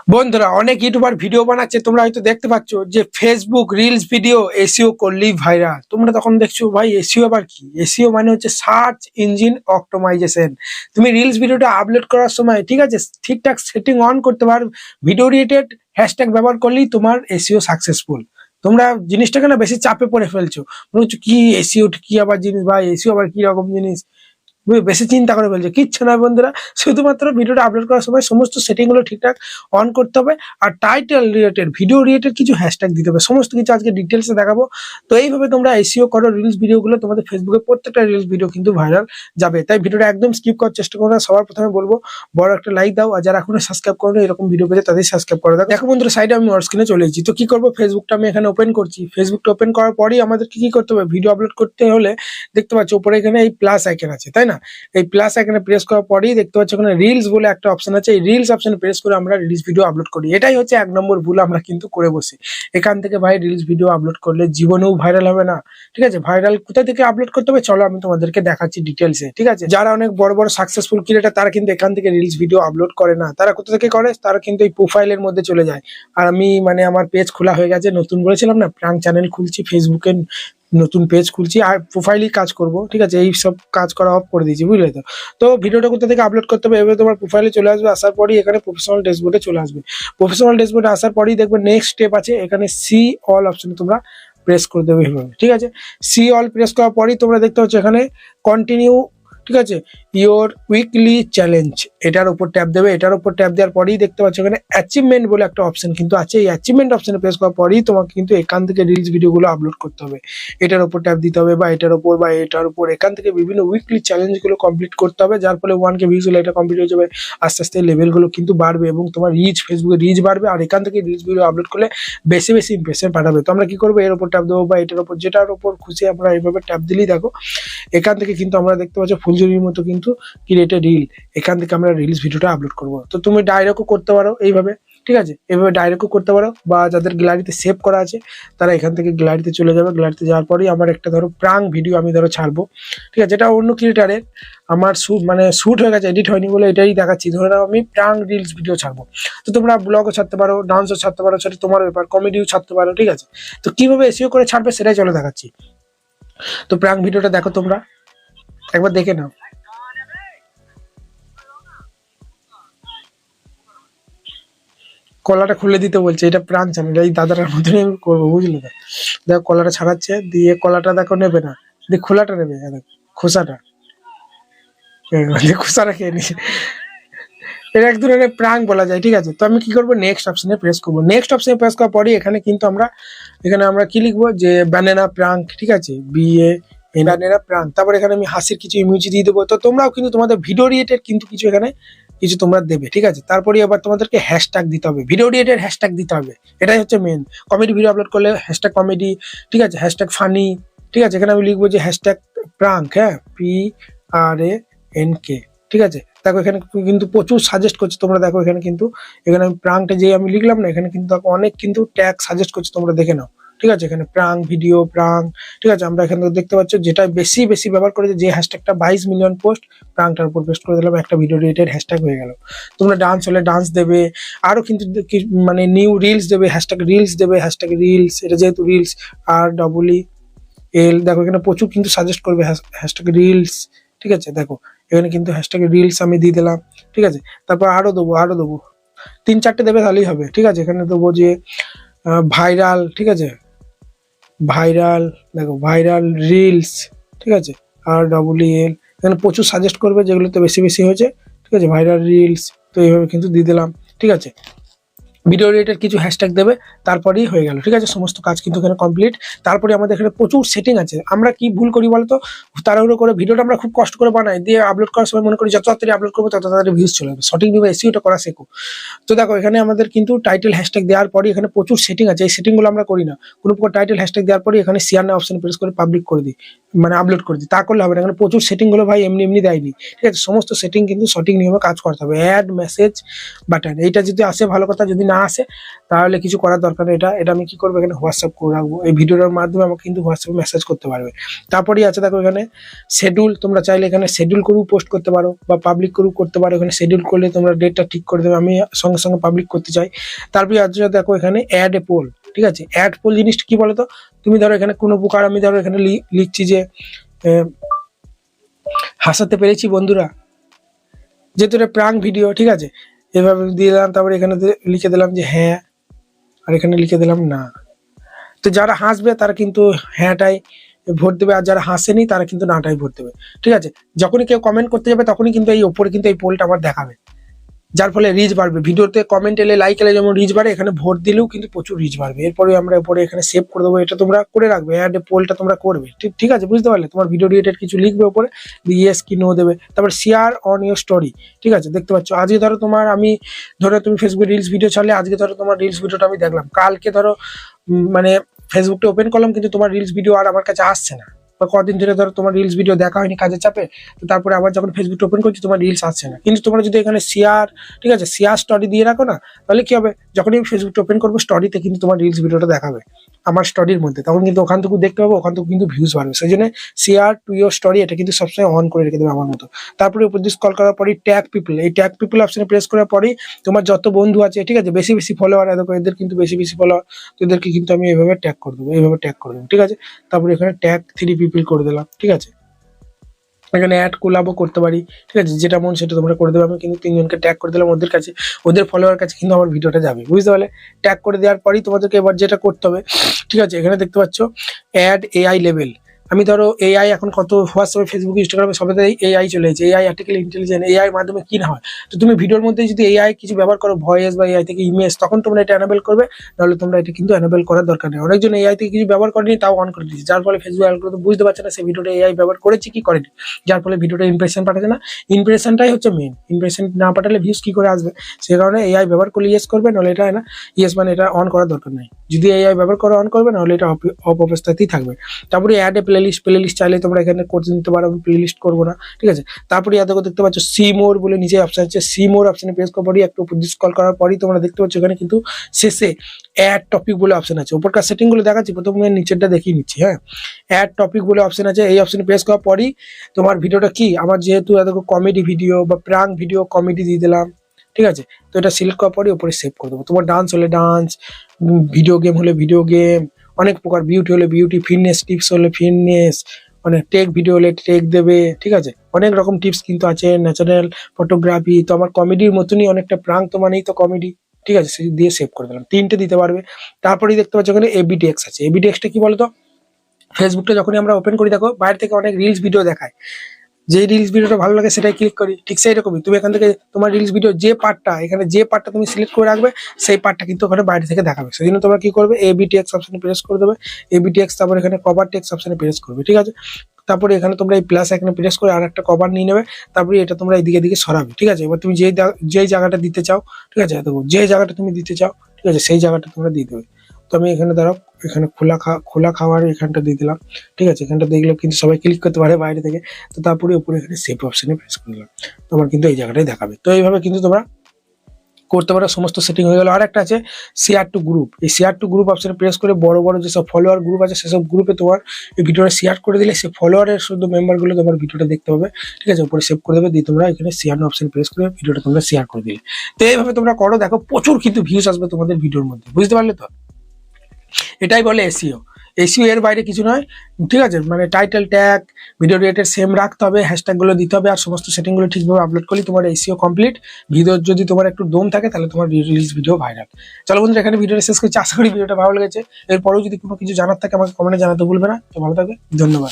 বন্ধুরা অনেক YouTuber video বানাচ্ছে, তোমরা হয়তো দেখতে পাচ্ছ যে ফেসবুক রিলস ভিডিও এসইও করলেই ভাইরাল। তোমরা তখন দেখছো ভাই এসইও আবার কি? এসইও মানে হচ্ছে সার্চ ইঞ্জিন অপটিমাইজেশন। তুমি রিলস ভিডিওটা আপলোড করার সময় ঠিক আছে ঠিকঠাক সেটিং অন করতে পারো, ভিডিও রিলেটেড হ্যাশট্যাগ ব্যবহার করলেই তোমার এসইও সাকসেসফুল। তোমরা জিনিসটাকে না বেশি চাপে পড়ে ফেলছো, মনে হচ্ছে কি এসইও কি আবার জিনিস, ভাই এসইও আবার কি রকম জিনিস, বেশি চিন্তা করে ফেলছে। কিচ্ছু না বন্ধুরা, শুধুমাত্র ভিডিওটা আপলোড করার সময় সমস্ত সেটিং গুলো ঠিকঠাক অন করতে হবে, আর টাইটেল রিলেটেড ভিডিও রিলেটেড কিছু হ্যাশট্যাগ দিতে হবে। সমস্ত কিছু আজকে ডিটেলসে দেখাবো। তো এইভাবে তোমরা এসইও করো রিলস ভিডিওগুলো, তোমাদের ফেসবুকে প্রত্যেকটা রিলস ভিডিও কিন্তু ভাইরাল যাবে। তাই ভিডিওটা একদম স্কিপ করার চেষ্টা করো না। সবার প্রথমে বলবো বড় একটা লাইক দাও, আর যারা এখনো সাবস্ক্রাইব করো এরকম ভিডিও পেতে তাদের সাবস্ক্রাইব করে দাও। দেখো বন্ধুরা, সাইডে আমি ওয়ার স্ক্রিনে চলে এসেছি। তো কি করবো, ফেসবুকটা আমি এখানে ওপেন করছি। ফেসবুকটা ওপেন করার পরেই আমাদের কি করতে হবে, ভিডিও আপলোড করতে হলে দেখতে পাচ্ছ উপরে এখানে এই প্লাস আইকন আছে, তাই না? এই প্লাস আইকনে প্রেস করার পরেই দেখতে পাচ্ছ এখানে রিলস বলে একটা অপশন আছে। এই রিলস অপশনে প্রেস করে আমরা রিলস ভিডিও আপলোড করি। এটাই হচ্ছে এক নম্বর ভুল আমরা কিন্তু করে বসি। এখান থেকে ভাই রিলস ভিডিও আপলোড করলে জীবনেও ভাইরাল হবে না। ঠিক আছে, ভাইরাল কোথা থেকে আপলোড করতে হবে চলো আমি তোমাদেরকে দেখাচ্ছি ডিটেলসে। ঠিক আছে, যারা অনেক বড় বড় সাকসেসফুল ক্রিয়েটার তারা কিন্তু এখান থেকে রিলস ভিডিও আপলোড করে না। তারা কোথা থেকে করে, তারা কিন্তু এই প্রোফাইলের মধ্যে চলে যায়। আর আমি আমার পেজ খোলা হয়ে গেছে, নতুন বলেছিলাম না প্রাঙ্ক চ্যানেল খুলছি, ফেসবুকে নতুন পেজ খুলছি আর প্রোফাইলই কাজ করব। ঠিক আছে, এই সব কাজ করা অফ করে দিয়েছি, বুঝলে তো? তো ভিডিওটা কোথা থেকে আপলোড করতে হবে, এবার তোমার প্রোফাইলে চলে আসবে। আসার পরই এখানে প্রফেশনাল ড্যাশবোর্ডে চলে আসবে। প্রফেশনাল ড্যাশবোর্ডে আসার পরই দেখবে নেক্সট স্টেপ আছে, এখানে সি অল অপশনে তোমরা প্রেস করে দেবে এভাবে। ঠিক আছে, সি অল প্রেস করার পরই তোমরা দেখতে পাচ্ছ এখানে কন্টিনিউ, ঠিক আছে, ইওর উইকলি চ্যালেঞ্জ, এটার উপর ট্যাপ দেবে। এটার উপর ট্যাপ দেওয়ার পরেই দেখতে পাচ্ছ এখানে অ্যাচিভমেন্ট বলে একটা অপশন কিন্তু আছে। এই অ্যাচিভমেন্ট অপশনে প্রেস করার পরেই তোমাকে কিন্তু এখান থেকে রিলস ভিডিওগুলো আপলোড করতে হবে। এটার উপর ট্যাপ দিতে হবে, বা এটার উপর বা এটার উপর, এখান থেকে বিভিন্ন উইকলি চ্যালেঞ্জগুলো কমপ্লিট করতে হবে, যার ফলে 1K ভিউজ হলে এটা কমপ্লিট হয়ে যাবে। আস্তে আস্তে লেভেলগুলো কিন্তু বাড়বে এবং তোমার রিচ, ফেসবুকে রিচ বাড়বে, আর এখান থেকে রিলস ভিডিও আপলোড করলে বেশি বেশি ইমপ্রেশন পাঠাবে। তো আমরা কি করবো, এর উপর ট্যাপ দেবো বা এটার উপর, যেটার উপর খুশি আমরা এইভাবে ট্যাপ দিলেই দেখো এখান থেকে কিন্তু আমরা দেখতে পাচ্ছি ফুলঝুরির মতো কিন্তু ক্রিয়েটেড রিল, এখান থেকে আমরা রিলস ভিডিওটা আপলোড করবো। তো তুমি ডাইরেক্টও করতে পারো এইভাবে। ঠিক আছে, এইভাবে ডাইরেক্টও করতে পারো, বা যাদের গ্যালারিতে সেভ করা আছে তারা এখান থেকে গ্যালারিতে চলে যাবে। গ্যালারিতে যাওয়ার পরেই আমার একটা ধরো প্রাঙ্ক ভিডিও আমি ধরো ছাড়বো। ঠিক আছে, যেটা অন্য ক্রিয়েটারের, আমার শুট হয়ে গেছে, এডিট হয়নি বলে এটাই দেখাচ্ছি। ধরে নাও আমি প্রাঙ্ক রিলস ভিডিও ছাড়বো। তো তোমরা ব্লগও ছাড়তে পারো, ডান্সও ছাড়তে পারো, সেটা তোমার ব্যাপার, কমেডিও ছাড়তে পারো। ঠিক আছে, তো কিভাবে এসইও করে ছাড়বে সেটাই চলে দেখাচ্ছি। তো প্রাঙ্ক ভিডিওটা দেখো, তোমরা একবার দেখে নাও। কলাটা খুলে দিতে বলছে, এটা প্রাণ চ্যানেল, এই দাদাটার মতনই আমি করবো, বুঝলে তো? দেখো কলাটা ছাড়াচ্ছে, দিয়ে কলাটা দেখো নেবে না, দিয়ে খোলাটা নেবে, দেখো খোসাটা, খোসাটা খেয়ে নিচ্ছে। এটা এক ধরনের প্রাঙ্ক বলা যায়। ঠিক আছে, তো আমি কি করবো, নেক্সট অপশনে প্রেস করবো। নেক্সট অপশনে প্রেস করার পরে এখানে কিন্তু আমরা কি লিখবো, যে ব্যানানা প্রাঙ্ক। ঠিক আছে, ব্যানানা প্রাঙ্ক, তারপর এখানে আমি হাসির কিছু ইমোজি দিয়ে দেবো। তো তোমরাও কিন্তু তোমাদের ভিডিও রিলেটেড কিন্তু কিছু এখানে কিছু তোমরা দেবে। ঠিক আছে, তারপরে আবার তোমাদেরকে হ্যাশট্যাগ দিতে হবে, ভিডিও রিলেটেড হ্যাশট্যাগ দিতে হবে। এটাই হচ্ছে মেন। কমেডি ভিডিও আপলোড করলে হ্যাশট্যাগ কমেডি, ঠিক আছে, হ্যাশট্যাগ ফানি। ঠিক আছে, এখানে আমি লিখবো যে হ্যাশট্যাগ প্রাঙ্ক, হ্যাঁ, PRANK। ঠিক আছে, দেখো এখানে কিন্তু প্রচুর সাজেস্ট করছে। তোমরা দেখো এখানে আমি প্রাঙ্কটা যে আমি লিখলাম না, এখানে কিন্তু অনেক কিন্তু ট্যাগ সাজেস্ট করছে, তোমরা দেখে নাও। ঠিক আছে, এখানে প্রাঙ্ক ভিডিও প্রাঙ্ক। ঠিক আছে, আমরা এখানে দেখতে পাচ্ছি যেটা বেশি বেশি ব্যবহার করেছে, যে হ্যাশট্যাগটা 22 মিলিয়ন পোস্ট, প্রাঙ্কটার উপর পেস্ট করে দিলাম, একটা ভিডিও রিলেটেড হ্যাশট্যাগ হয়ে গেল। তোমরা ডান্স হলে ডান্স দেবে, আরো কিন্তু নিউ রিলস দেবে, হ্যাশট্যাগ রিলস দেবে, হ্যাশট্যাগ রিলস, এটা যেহেতু রিলস REEL, দেখো এখানে প্রচুর কিন্তু সাজেস্ট করবে হ্যাশট্যাগ রিলস। ঠিক আছে, দেখো এখানে কিন্তু হ্যাশট্যাগ রিলস আমি দিয়ে দিলাম। ঠিক আছে, তারপর আরো দেবো 3-4টে দেবে, তাহলেই হবে। ঠিক আছে, এখানে দেবো যে ভাইরাল। ঠিক আছে, ভাইরাল, দেখো ভাইরাল রিলস। ঠিক আছে, REEL, এখানে প্রচুর সাজেস্ট করবে যেগুলোতে বেশি বেশি হয়েছে। ঠিক আছে, ভাইরাল রিলস, তো এইভাবে কিন্তু দিয়ে দিলাম। ঠিক আছে, ভিডিও রিলেটেড কিছু হ্যাশট্যাগ দেবে, তারপরেই হয়ে গেল। ঠিক আছে, সমস্ত কাজ কিন্তু এখানে কমপ্লিট। তারপরে আমাদের এখানে প্রচুর সেটিং আছে। আমরা কি ভুল করি বলতো, তাড়াহুড়ো করে ভিডিওটা আমরা খুব কষ্ট করে বানাই, দিয়ে আপলোড করার সময় মনে করি যত তাড়াতাড়ি আপলোড করবো তত তাড়াতাড়ি ভিউজ চলে যাবে। সঠিকভাবে এসইওটা করা শেখো। তো দেখো এখানে আমাদের কিন্তু টাইটেল হ্যাশট্যাগ দেওয়ার পরে এখানে প্রচুর সেটিং আছে। এই সেটিংগুলো আমরা করি না। কোনো প্রকার টাইটেল হ্যাশট্যাগ দেওয়ার পরে এখানে শেয়ার না অপশন প্রেস করে পাবলিক করে দিই, আপলোড করে দিই। তা করলে হবে না, এখানে প্রচুর সেটিংগুলো ভাই এমনি এমনি দেয়নি। ঠিক আছে, সমস্ত সেটিং কিন্তু সঠিক নিয়মে কাজ করতে হবে। অ্যাড মেসেজ বাটন, এইটা যদি আসে ভালো কথা, যদি না না আসে তাহলে কিছু করার দরকার নেই। এটা আমি কি করবো, এখানে হোয়াটসঅ্যাপ করে রাখবো। এই ভিডিওটার মাধ্যমে আমাকে কিন্তু হোয়াটসঅ্যাপে মেসেজ করতে পারবে। তারপরেই আছে দেখো এখানে শিডিউল, তোমরা চাইলে এখানে শিডিউল করেও পোস্ট করতে পারো বা পাবলিক করেও করতে পারো। এখানে শিডিউল করলে তোমরা ডেটটা ঠিক করে দেবে, আমি সঙ্গে সঙ্গে পাবলিক করতে চাই। তারপরে আছে দেখো এখানে অ্যাড এ পোল, ঠিক আছে। অ্যাড পোল জিনিসটা কি বলতো, তুমি ধরো এখানে কোনো প্রকার আমি ধরো এখানে লিখছি যে হাসাতে পেরেছি বন্ধুরা, যেহেতু এটা প্রাঙ্ক ভিডিও, ঠিক আছে, এভাবে দিয়ে দিলাম। তারপরে এখানে লিখে দিলাম যে হ্যাঁ, আর এখানে লিখে দিলাম না। তো যারা হাসবে তারা কিন্তু হ্যাঁটাই ভোট দেবে, আর যারা হাসেনি তারা কিন্তু নাটাই ভোট দেবে, ঠিক আছে। যখনই কেউ কমেন্ট করতে যাবে তখনই কিন্তু এই ওপরে কিন্তু এই পোলটা আবার দেখাবে, যার ফলে রিচ বাড়বে। ভিডিওতে কমেন্ট এলে লাইক এলে যেমন রিচ বাড়ে, এখানে ভোট দিলেও কিন্তু প্রচুর রিচ বাড়বে। এরপরে আমরা উপরে এখানে সেভ করে দেবো, এটা তোমরা করে রাখবে, অ্যাড পোলটা তোমরা করবে, ঠিক আছে, বুঝতে পারলে। তোমার ভিডিও রিলেটেড কিছু লিখবে উপরে, ইয়েস কি নো দেবে। তারপর শেয়ার অন ইউর স্টোরি, ঠিক আছে, দেখতে পাচ্ছ। আজকে ধরো তোমার আমি ধরো তুমি ফেসবুক রিলস ভিডিও ছাড়লে, আজকে ধরো তোমার রিলস ভিডিওটা আমি দেখলাম, কালকে ধরো মানে ফেসবুকটা ওপেন করলাম কিন্তু তোমার রিলস ভিডিও আর আমার কাছে আসছে না, বা কদিন ধরে ধরো তোমার রিলস ভিডিও দেখা হয়নি কাজের চাপে, তো তারপরে আবার যখন ফেসবুক ওপেন করছি তোমার রিলস আসছে না। কিন্তু তোমরা যদি এখানে শেয়ার, ঠিক আছে, শেয়ার স্টোরি দিয়ে রাখো না, তাহলে কি হবে, যখনই আমি ফেসবুক ওপেন করবো স্টোরিতে কিন্তু তোমার রিলস ভিডিওটা দেখাবে আমার স্টোরির মধ্যে, তখন কিন্তু ওখান থেকে দেখতে পাবো, ওখান থেকে কিন্তু ভিউজ বাড়বে। সেই জন্য শেয়ার টু ইউর স্টোরি এটা কিন্তু সবসময় অন করে রেখে দেবে আমার মতো। তারপরে উপর দিয়ে স্ক্রল করার পরই ট্যাগ পিপল, এই ট্যাগ পিপল অপশনে প্রেস করার পরেই তোমার যত বন্ধু আছে, ঠিক আছে, বেশি বেশি ফলোয়ার, এদের কিন্তু বেশি বেশি ফলোয়ার, তো এদেরকে কিন্তু আমি এইভাবে ট্যাগ করে দেবো, এইভাবে ট্যাগ করে দেবো, ঠিক আছে। তারপরে এখানে ট্যাগ 3 পিপল করে দিলাম, ঠিক আছে। এখানে অ্যাড কোলাবও করতে পারি, ঠিক আছে, যেটা মন সেটা তোমরা করে দেবে। আমি কিন্তু 3 জনকে ট্যাগ করে দিলাম, ওদের কাছে, ওদের ফলোয়ার কাছে কিন্তু আমার ভিডিওটা যাবে, বুঝতে পারলে। ট্যাগ করে দেওয়ার পরই তোমাদেরকে এবার যেটা করতে হবে, ঠিক আছে, এখানে দেখতে পাচ্ছ অ্যাড এআই লেভেল। আমি ধরো এআই এখন কত হোয়াটসঅ্যাপে ফেসবুক ইনস্টাগ্রামে সবাই এআই চলে এসেছে, এআই আর্টিফিশিয়াল ইন্টেলিজেন্স, এআই মাধ্যমে কি না হয়। তো তুমি ভিডিওর মধ্যে যদি এআই কিছু ব্যবহার করো, ভয়েস বা এআই থেকে ইমেজ, তখন তোমরা এটা এনাবেল করবে, নাহলে তোমরা এটা কিন্তু এনাবেল করার দরকার নেই। অনেকজন এআই থেকে কিছু ব্যবহার করেনি, তাও অন করে দিচ্ছে, যার ফলে ফেসবুক অ্যালগরিদম বুঝতে পারছে না সে ভিডিওটা এআই ব্যবহার করেছে কি করেনি, যার ফলে ভিডিওটা ইমপ্রেশন পাঠাচ্ছে না। ইমপ্রেশনটাই হচ্ছে মেন, ইমপ্রেশন না পাঠালে ভিউজ কি করে আসবে। সে কারণে এআই ব্যবহার করলে ইয়েস করবে, নাহলে এটা না ইয়েস মানে এটা অন করার দরকার নেই। যদি এআই ব্যবহার করে অন করবে, নাহলে এটা অফ অবস্থাতেই থাকবে। তারপরে অ্যাড এ প্লেলিস্ট চাইলে তোমরা এখানে করে নিতে পারো, আমি প্লেলিস্ট করবো না, ঠিক আছে। তারপরে দেখতে পাচ্ছ সি মোর বলে নিচে অপশন আছে, সি মোর অপশনে প্রেস করার পরই একটু উপর স্ক্রল করার পরই তোমরা দেখতে পাচ্ছ এখানে কিন্তু শেষে অ্যাড টপিক বলে অপশন আছে। উপরকার সেটিং গুলো দেখাচ্ছি, প্রথমে নিচেরটা দেখিয়ে নিচ্ছি। হ্যাঁ, অ্যাড টপিক বলে অপশন আছে, এই অপশনে প্রেস করার পরই তোমার ভিডিওটা কি, আমার যেহেতু দেখো কমেডি ভিডিও বা প্রাঙ্ক ভিডিও, কমেডি দিয়ে দিলাম, ঠিক আছে। তো এটা সিলেক্ট করার পরই উপরে সেভ করে দেবো। তোমার ডান্স হলে ডান্স, ভিডিও গেম হলে ভিডিও গেম, অনেক প্রকার, বিউটি হলে বিউটি, ফিটনেস টিপস হলে ফিটনেস, মানে টেক ভিডিও হলে টেক দেবে, ঠিক আছে। অনেক রকম টিপস কিন্তু আছে, ন্যাচারাল ফটোগ্রাফি। তো আমার কমেডির মতনই অনেকটা, প্রাঙ্ক তো মানেই তো কমেডি, ঠিক আছে। সেই দিয়ে সেভ করে দিলাম, 3টে দিতে পারবে। তারপরেই দেখতে পাচ্ছ এখানে এবি টেক্স আছে। এবি টেক্সটা কি বলতো, ফেসবুকটা যখনই আমরা ওপেন করি দেখো বাইরে থেকে অনেক রিলস ভিডিও দেখায়, যে রিলস ভিডিওটা ভালো লাগে সেটাই ক্লিক করি, ঠিক সেই রকমই তুমি এখান থেকে তোমার রিলস ভিডিও যে পার্টটা, এখানে যে পার্টটা তুমি সিলেক্ট করে রাখবে সেই পার্টটা কিন্তু ওখানে বাইরে থেকে দেখাবে। সেই জন্য তোমরা কি করবে, এবি টেক্স অপশনে প্রেস করে দেবে, এবি টেক্স, তারপর এখানে কভার টেক্স অপশনে প্রেস করবে, ঠিক আছে। তারপরে এখানে তোমরা এই প্লাস এখানে প্রেস করে আর একটা কভার নিয়ে নেবে, তারপরে এটা তোমরা এদিকে দিকে সরাবে, ঠিক আছে। এবার তুমি যেই জায়গাটা দিতে চাও, ঠিক আছে, দেখো যে জায়গাটা তুমি দিতে চাও, ঠিক আছে, সেই জায়গাটা তোমরা দিয়ে দেবে। তো আমি এখানে দাঁড়াও, এখানে খোলা খাওয়ার এখানটা দিয়ে দিলাম, ঠিক আছে। এখানটা দেখলে কিন্তু সবাই ক্লিক করতে পারে বাইরে থেকে। তো তারপরে উপরে এখানে সেভ অপশনে প্রেস করে দিলাম, তোমার কিন্তু এই জায়গাটাই দেখাবে। তো এইভাবে কিন্তু তোমরা করতে পারো, সমস্ত সেটিং হয়ে গেল। আর একটা আছে শেয়ার টু গ্রুপ, এই শেয়ার টু গ্রুপ অপশনে প্রেস করে বড় বড় যেসব ফলোয়ার গ্রুপ আছে সেসব গ্রুপে তোমার এই ভিডিওটা শেয়ার করে দিলে সে ফলোয়ারের শুধু মেম্বারগুলো তোমার ভিডিওটা দেখতে পাবে, ঠিক আছে। উপরে সেভ করে দেবে, দিয়ে তোমরা এখানে শেয়ার অপশন প্রেস করে ভিডিওটা তোমরা শেয়ার করে দিলে। তো এইভাবে তোমরা করো, দেখো প্রচুর কিন্তু ভিউজ আসবে তোমাদের ভিডিওর মধ্যে, বুঝতে পারলে তো। এটাই বলে এসইও। এসইও এর বাইরে কিছু নয়, ঠিক আছে। মানে title tag video related same রাখতে হবে, হ্যাশট্যাগ গুলো দিতে হবে, আর সমস্ত সেটিং গুলো ঠিকভাবে আপলোড করলে তোমার এসইও কমপ্লিট। ভিডিও যদি তোমার একটু দম থাকে তাহলে তোমার রিলিজ ভিডিও ভাইরাল। চলো বন্ধুরা, এখানে ভিডিওটা শেষ করছি, আশা করি ভিডিওটা ভালো লেগেছে। এরপরেও যদি কোনো কিছু জানার থাকে আমাকে কমেন্টে জানাতে ভুলবে না। তো ভালো থাকবে, ধন্যবাদ।